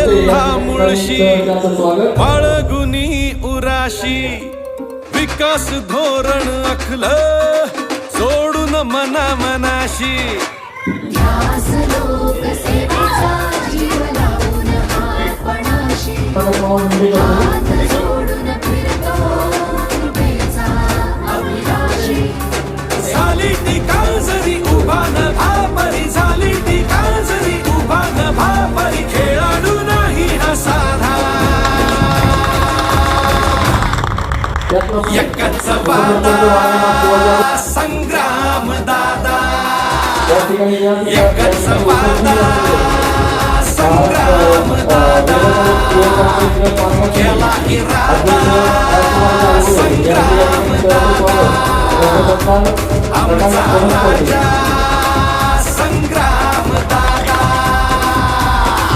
कोल्हा मुळशी बाळगुनी उराशी विकास धोरण आखलं सोडून मना मनाशी ध्यास लोकसेवेचा जीव लावून आपणाशी हात जोडून फिरतो कृपेचा अभिलाषी झाली टीका जरी उभा न भापरी झाली टीका जरी उभा न भापरी खेळाडू नाही हा साधा एकच वादा संग्राम दादा एकच वादा संग्राम दादा केला इरादा संग्राम दादा आमचा राजा